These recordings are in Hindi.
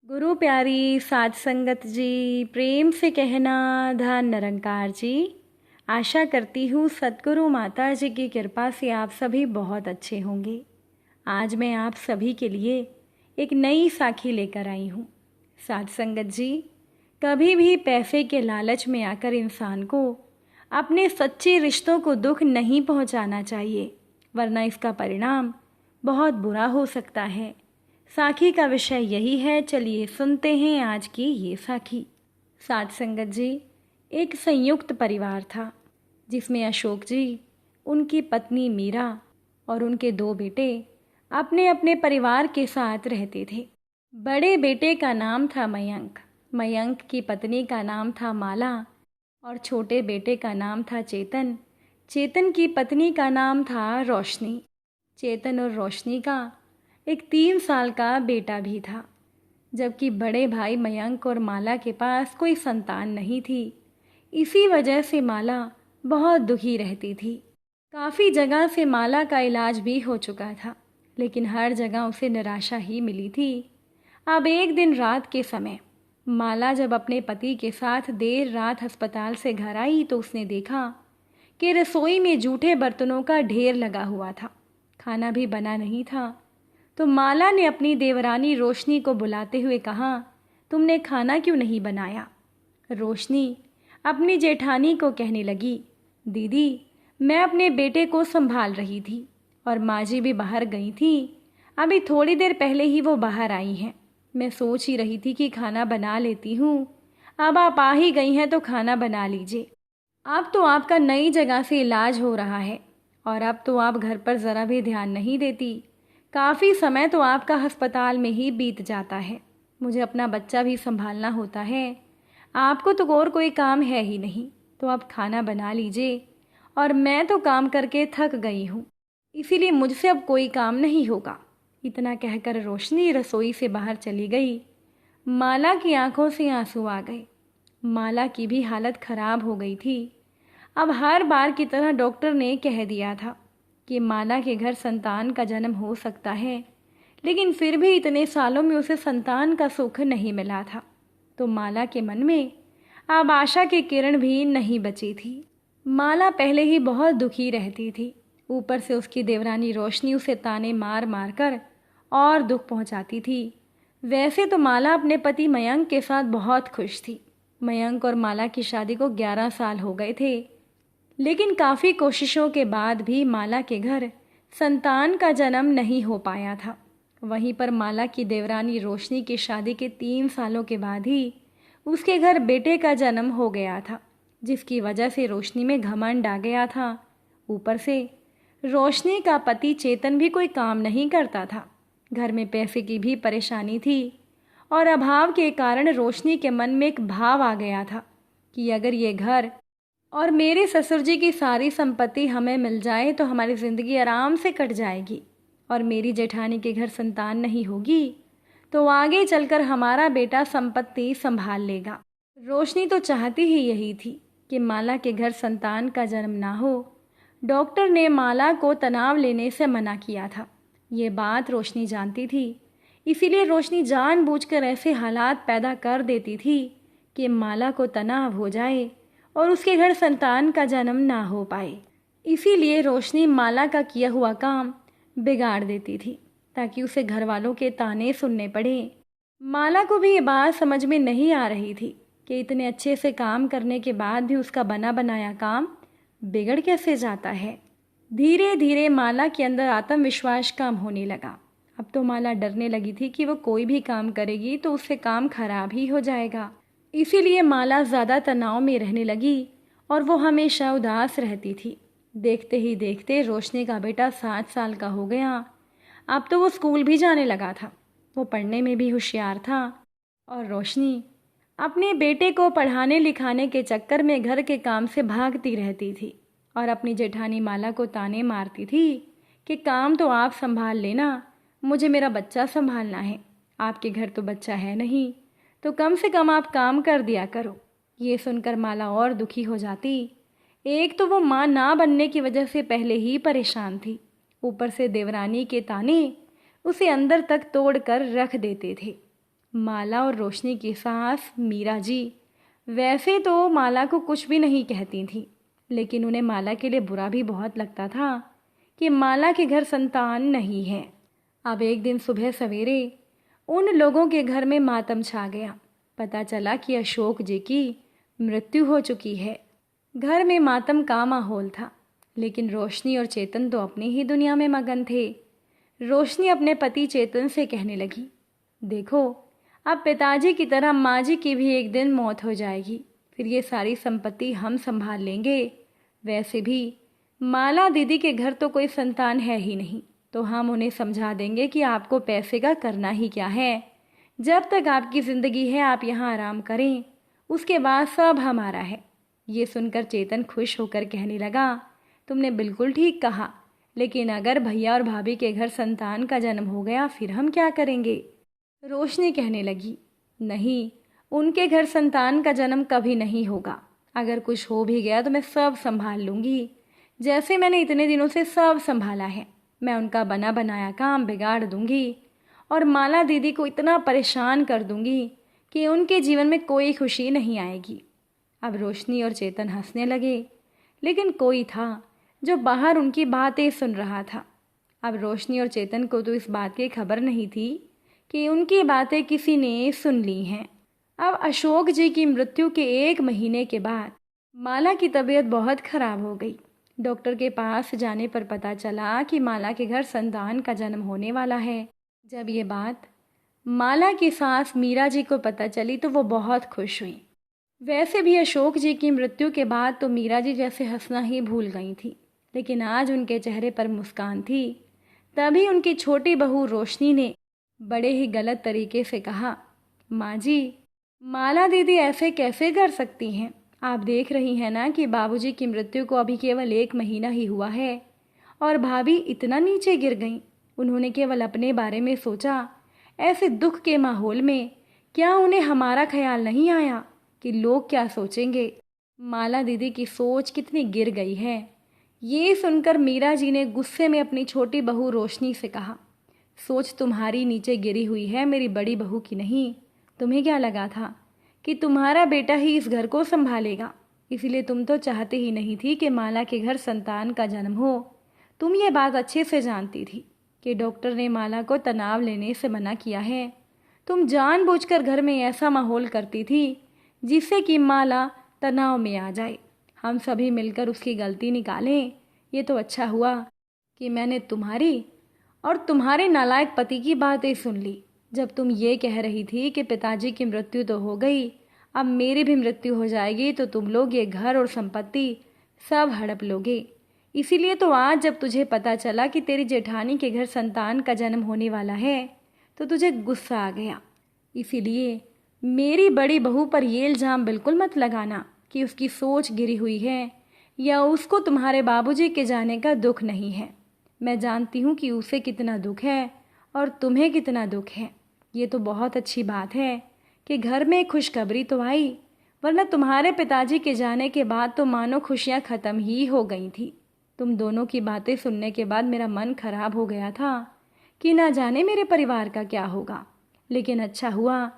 गुरु प्यारी साध संगत जी, प्रेम से कहना धन निरंकार जी। आशा करती हूँ सतगुरु माता जी की कृपा से आप सभी बहुत अच्छे होंगे। आज मैं आप सभी के लिए एक नई साखी लेकर आई हूँ। साध संगत जी, कभी भी पैसे के लालच में आकर इंसान को अपने सच्चे रिश्तों को दुख नहीं पहुँचाना चाहिए, वरना इसका परिणाम बहुत बुरा हो सकता है। साखी का विषय यही है, चलिए सुनते हैं आज की ये साखी। साध संगत जी, एक संयुक्त परिवार था जिसमें अशोक जी, उनकी पत्नी मीरा और उनके 2 बेटे अपने अपने परिवार के साथ रहते थे। बड़े बेटे का नाम था मयंक, मयंक की पत्नी का नाम था माला और छोटे बेटे का नाम था चेतन, चेतन की पत्नी का नाम था रोशनी। चेतन और रोशनी का एक 3 साल का बेटा भी था, जबकि बड़े भाई मयंक और माला के पास कोई संतान नहीं थी। इसी वजह से माला बहुत दुखी रहती थी। काफ़ी जगह से माला का इलाज भी हो चुका था, लेकिन हर जगह उसे निराशा ही मिली थी। अब एक दिन रात के समय माला जब अपने पति के साथ देर रात अस्पताल से घर आई तो उसने देखा कि रसोई में जूठे बर्तनों का ढेर लगा हुआ था। खाना भी बना नहीं था। तो माला ने अपनी देवरानी रोशनी को बुलाते हुए कहा, तुमने खाना क्यों नहीं बनाया? रोशनी अपनी जेठानी को कहने लगी, दीदी मैं अपने बेटे को संभाल रही थी और माँ जी भी बाहर गई थी। अभी थोड़ी देर पहले ही वो बाहर आई हैं। मैं सोच ही रही थी कि खाना बना लेती हूँ। अब आप आ ही गई हैं तो खाना बना लीजिए। अब तो आपका नई जगह से इलाज हो रहा है और अब तो आप घर पर ज़रा भी ध्यान नहीं देती। काफ़ी समय तो आपका अस्पताल में ही बीत जाता है। मुझे अपना बच्चा भी संभालना होता है। आपको तो और कोई काम है ही नहीं, तो आप खाना बना लीजिए और मैं तो काम करके थक गई हूँ, इसीलिए मुझसे अब कोई काम नहीं होगा। इतना कहकर रोशनी रसोई से बाहर चली गई। माला की आंखों से आंसू आ गए। माला की भी हालत खराब हो गई थी। अब हर बार की तरह डॉक्टर ने कह दिया था कि माला के घर संतान का जन्म हो सकता है, लेकिन फिर भी इतने सालों में उसे संतान का सुख नहीं मिला था। तो माला के मन में अब आशा की किरण भी नहीं बची थी। माला पहले ही बहुत दुखी रहती थी, ऊपर से उसकी देवरानी रोशनी उसे ताने मार मार कर और दुख पहुंचाती थी। वैसे तो माला अपने पति मयंक के साथ बहुत खुश थी। मयंक और माला की शादी को 11 साल हो गए थे, लेकिन काफ़ी कोशिशों के बाद भी माला के घर संतान का जन्म नहीं हो पाया था। वहीं पर माला की देवरानी रोशनी की शादी के 3 सालों के बाद ही उसके घर बेटे का जन्म हो गया था, जिसकी वजह से रोशनी में घमंड आ गया था। ऊपर से रोशनी का पति चेतन भी कोई काम नहीं करता था। घर में पैसे की भी परेशानी थी और अभाव के कारण रोशनी के मन में एक भाव आ गया था कि अगर ये घर और मेरे ससुर जी की सारी संपत्ति हमें मिल जाए तो हमारी ज़िंदगी आराम से कट जाएगी और मेरी जेठानी के घर संतान नहीं होगी तो आगे चलकर हमारा बेटा संपत्ति संभाल लेगा। रोशनी तो चाहती ही यही थी कि माला के घर संतान का जन्म ना हो। डॉक्टर ने माला को तनाव लेने से मना किया था। ये बात रोशनी जानती थी, इसीलिए रोशनी जानबूझकर ऐसे हालात पैदा कर देती थी कि माला को तनाव हो जाए और उसके घर संतान का जन्म ना हो पाए। इसीलिए रोशनी माला का किया हुआ काम बिगाड़ देती थी ताकि उसे घर वालों के ताने सुनने पड़े। माला को भी ये बात समझ में नहीं आ रही थी कि इतने अच्छे से काम करने के बाद भी उसका बना बनाया काम बिगड़ कैसे जाता है। धीरे धीरे माला के अंदर आत्मविश्वास कम होने लगा। अब तो माला डरने लगी थी कि वो कोई भी काम करेगी तो उससे काम खराब ही हो जाएगा। इसीलिए माला ज़्यादा तनाव में रहने लगी और वो हमेशा उदास रहती थी। देखते ही देखते रोशनी का बेटा 7 साल का हो गया। अब तो वो स्कूल भी जाने लगा था। वो पढ़ने में भी होशियार था और रोशनी अपने बेटे को पढ़ाने लिखाने के चक्कर में घर के काम से भागती रहती थी और अपनी जेठानी माला को ताने मारती थी कि काम तो आप संभाल लेना, मुझे मेरा बच्चा संभालना है। आपके घर तो बच्चा है नहीं, तो कम से कम आप काम कर दिया करो। ये सुनकर माला और दुखी हो जाती। एक तो वो माँ ना बनने की वजह से पहले ही परेशान थी, ऊपर से देवरानी के ताने उसे अंदर तक तोड़ कर रख देते थे। माला और रोशनी की सास मीरा जी वैसे तो माला को कुछ भी नहीं कहती थी, लेकिन उन्हें माला के लिए बुरा भी बहुत लगता था कि माला के घर संतान नहीं है। अब एक दिन सुबह सवेरे उन लोगों के घर में मातम छा गया। पता चला कि अशोक जी की मृत्यु हो चुकी है। घर में मातम का माहौल था, लेकिन रोशनी और चेतन तो अपनी ही दुनिया में मगन थे। रोशनी अपने पति चेतन से कहने लगी, देखो अब पिताजी की तरह माँ जी की भी एक दिन मौत हो जाएगी, फिर ये सारी संपत्ति हम संभाल लेंगे। वैसे भी माला दीदी के घर तो कोई संतान है ही नहीं, तो हम उन्हें समझा देंगे कि आपको पैसे का करना ही क्या है। जब तक आपकी ज़िंदगी है आप यहाँ आराम करें, उसके बाद सब हमारा है। ये सुनकर चेतन खुश होकर कहने लगा, तुमने बिल्कुल ठीक कहा, लेकिन अगर भैया और भाभी के घर संतान का जन्म हो गया फिर हम क्या करेंगे? रोशनी कहने लगी, नहीं, उनके घर संतान का जन्म कभी नहीं होगा। अगर कुछ हो भी गया तो मैं सब संभाल लूँगी, जैसे मैंने इतने दिनों से सब संभाला है। मैं उनका बना बनाया काम बिगाड़ दूँगी और माला दीदी को इतना परेशान कर दूँगी कि उनके जीवन में कोई खुशी नहीं आएगी। अब रोशनी और चेतन हंसने लगे, लेकिन कोई था जो बाहर उनकी बातें सुन रहा था। अब रोशनी और चेतन को तो इस बात की खबर नहीं थी कि उनकी बातें किसी ने सुन ली हैं। अब अशोक जी की मृत्यु के 1 महीने के बाद माला की तबीयत बहुत खराब हो गई। डॉक्टर के पास जाने पर पता चला कि माला के घर संतान का जन्म होने वाला है। जब ये बात माला की सास मीरा जी को पता चली तो वो बहुत खुश हुई। वैसे भी अशोक जी की मृत्यु के बाद तो मीरा जी जैसे हंसना ही भूल गई थी, लेकिन आज उनके चेहरे पर मुस्कान थी। तभी उनकी छोटी बहू रोशनी ने बड़े ही गलत तरीके से कहा, माँ जी, माला दीदी ऐसे कैसे कर सकती हैं? आप देख रही हैं ना कि बाबूजी की मृत्यु को अभी केवल 1 महीना ही हुआ है और भाभी इतना नीचे गिर गईं। उन्होंने केवल अपने बारे में सोचा। ऐसे दुख के माहौल में क्या उन्हें हमारा ख्याल नहीं आया कि लोग क्या सोचेंगे? माला दीदी की सोच कितनी गिर गई है। ये सुनकर मीरा जी ने गुस्से में अपनी छोटी बहू रोशनी से कहा, सोच तुम्हारी नीचे गिरी हुई है, मेरी बड़ी बहू की नहीं। तुम्हें क्या लगा था कि तुम्हारा बेटा ही इस घर को संभालेगा? इसीलिए तुम तो चाहते ही नहीं थी कि माला के घर संतान का जन्म हो। तुम ये बात अच्छे से जानती थी कि डॉक्टर ने माला को तनाव लेने से मना किया है। तुम जानबूझकर घर में ऐसा माहौल करती थी जिससे कि माला तनाव में आ जाए। हम सभी मिलकर उसकी गलती निकालें। ये तो अच्छा हुआ कि मैंने तुम्हारी और तुम्हारे नालायक पति की बातें सुन ली। जब तुम ये कह रही थी कि पिताजी की मृत्यु तो हो गई, अब मेरी भी मृत्यु हो जाएगी तो तुम लोग ये घर और संपत्ति सब हड़प लोगे। इसीलिए तो आज जब तुझे पता चला कि तेरी जेठानी के घर संतान का जन्म होने वाला है तो तुझे गुस्सा आ गया। इसीलिए मेरी बड़ी बहू पर ये इल्ज़ाम बिल्कुल मत लगाना कि उसकी सोच गिरी हुई है या उसको तुम्हारे बाबूजी के जाने का दुख नहीं है। मैं जानती हूँ कि उसे कितना दुख है और तुम्हें कितना दुख है। ये तो बहुत अच्छी बात है कि घर में खुशखबरी तो आई, वरना तुम्हारे पिताजी के जाने के बाद तो मानो खुशियाँ ख़त्म ही हो गई थी। तुम दोनों की बातें सुनने के बाद मेरा मन खराब हो गया था कि ना जाने मेरे परिवार का क्या होगा। लेकिन अच्छा हुआ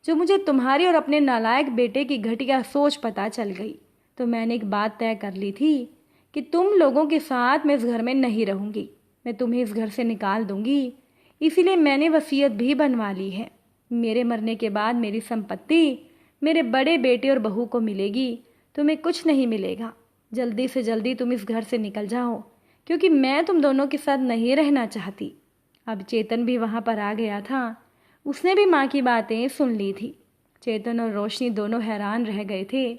जो मुझे तुम्हारी और अपने नालायक बेटे की घटिया सोच पता चल गई, तो मैंने एक बात तय कर ली थी कि तुम लोगों के साथ मैं इस घर में नहीं रहूँगी। मैं तुम्हें इस घर से निकाल दूँगी। इसीलिए मैंने वसीयत भी बनवा ली है। मेरे मरने के बाद मेरी संपत्ति मेरे बड़े बेटे और बहू को मिलेगी, तुम्हें कुछ नहीं मिलेगा। जल्दी से जल्दी तुम इस घर से निकल जाओ, क्योंकि मैं तुम दोनों के साथ नहीं रहना चाहती। अब चेतन भी वहाँ पर आ गया था। उसने भी माँ की बातें सुन ली थी। चेतन और रोशनी दोनों हैरान रह गए थे,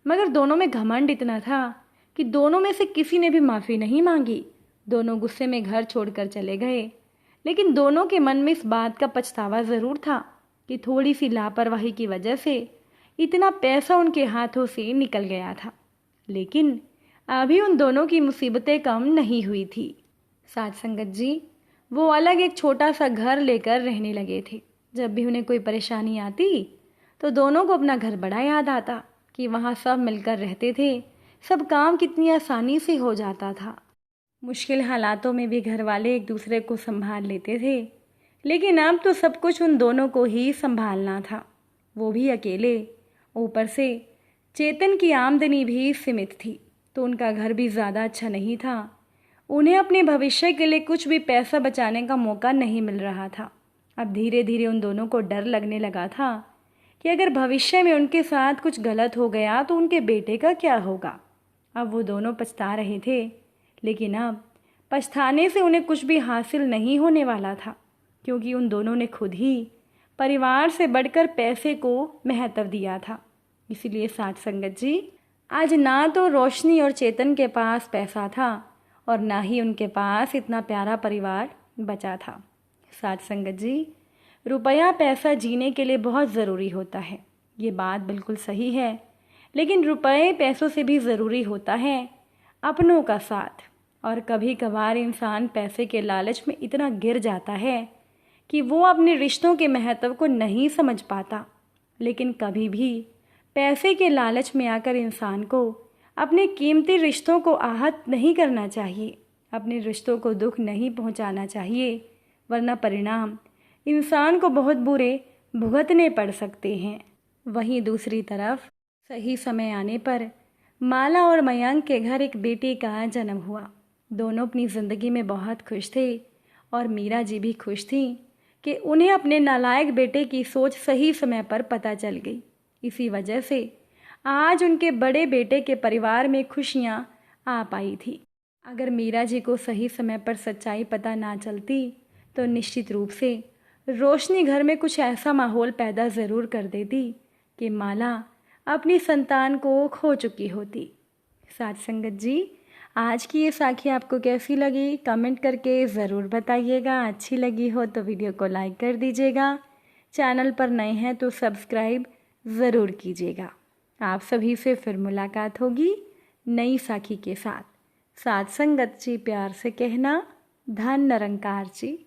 मगर दोनों में घमंड इतना था कि दोनों में से किसी ने भी माफ़ी नहीं मांगी। दोनों गुस्से में घर छोड़कर चले गए, लेकिन दोनों के मन में इस बात का पछतावा ज़रूर था कि थोड़ी सी लापरवाही की वजह से इतना पैसा उनके हाथों से निकल गया था। लेकिन अभी उन दोनों की मुसीबतें कम नहीं हुई थी। साथ संगत जी, वो अलग एक छोटा सा घर लेकर रहने लगे थे। जब भी उन्हें कोई परेशानी आती तो दोनों को अपना घर बड़ा याद आता कि वहाँ सब मिलकर रहते थे। सब काम कितनी आसानी से हो जाता था। मुश्किल हालातों में भी घर वाले एक दूसरे को संभाल लेते थे। लेकिन अब तो सब कुछ उन दोनों को ही संभालना था, वो भी अकेले। ऊपर से चेतन की आमदनी भी सीमित थी, तो उनका घर भी ज़्यादा अच्छा नहीं था। उन्हें अपने भविष्य के लिए कुछ भी पैसा बचाने का मौका नहीं मिल रहा था। अब धीरे धीरे उन दोनों को डर लगने लगा था कि अगर भविष्य में उनके साथ कुछ गलत हो गया तो उनके बेटे का क्या होगा। अब वो दोनों पछता रहे थे, लेकिन अब पछताने से उन्हें कुछ भी हासिल नहीं होने वाला था, क्योंकि उन दोनों ने खुद ही परिवार से बढ़कर पैसे को महत्व दिया था। इसीलिए साथ संगत जी, आज ना तो रोशनी और चेतन के पास पैसा था और ना ही उनके पास इतना प्यारा परिवार बचा था। साथ संगत जी, रुपया पैसा जीने के लिए बहुत ज़रूरी होता है, ये बात बिल्कुल सही है। लेकिन रुपये पैसों से भी ज़रूरी होता है अपनों का साथ। और कभी कभार इंसान पैसे के लालच में इतना गिर जाता है कि वो अपने रिश्तों के महत्व को नहीं समझ पाता। लेकिन कभी भी पैसे के लालच में आकर इंसान को अपने कीमती रिश्तों को आहत नहीं करना चाहिए, अपने रिश्तों को दुख नहीं पहुंचाना चाहिए, वरना परिणाम इंसान को बहुत बुरे भुगतने पड़ सकते हैं। वहीं दूसरी तरफ सही समय आने पर माला और मयंक के घर एक बेटी का जन्म हुआ। दोनों अपनी ज़िंदगी में बहुत खुश थे और मीरा जी भी खुश थी कि उन्हें अपने नालायक बेटे की सोच सही समय पर पता चल गई। इसी वजह से आज उनके बड़े बेटे के परिवार में खुशियाँ आ पाई थी। अगर मीरा जी को सही समय पर सच्चाई पता ना चलती तो निश्चित रूप से रोशनी घर में कुछ ऐसा माहौल पैदा ज़रूर कर देती कि माला अपनी संतान को खो चुकी होती। साथ संगत जी, आज की ये साखी आपको कैसी लगी कमेंट करके ज़रूर बताइएगा। अच्छी लगी हो तो वीडियो को लाइक कर दीजिएगा। चैनल पर नए हैं तो सब्सक्राइब ज़रूर कीजिएगा। आप सभी से फिर मुलाकात होगी नई साखी के साथ। साथ संगत जी, प्यार से कहना, धन निरंकार जी।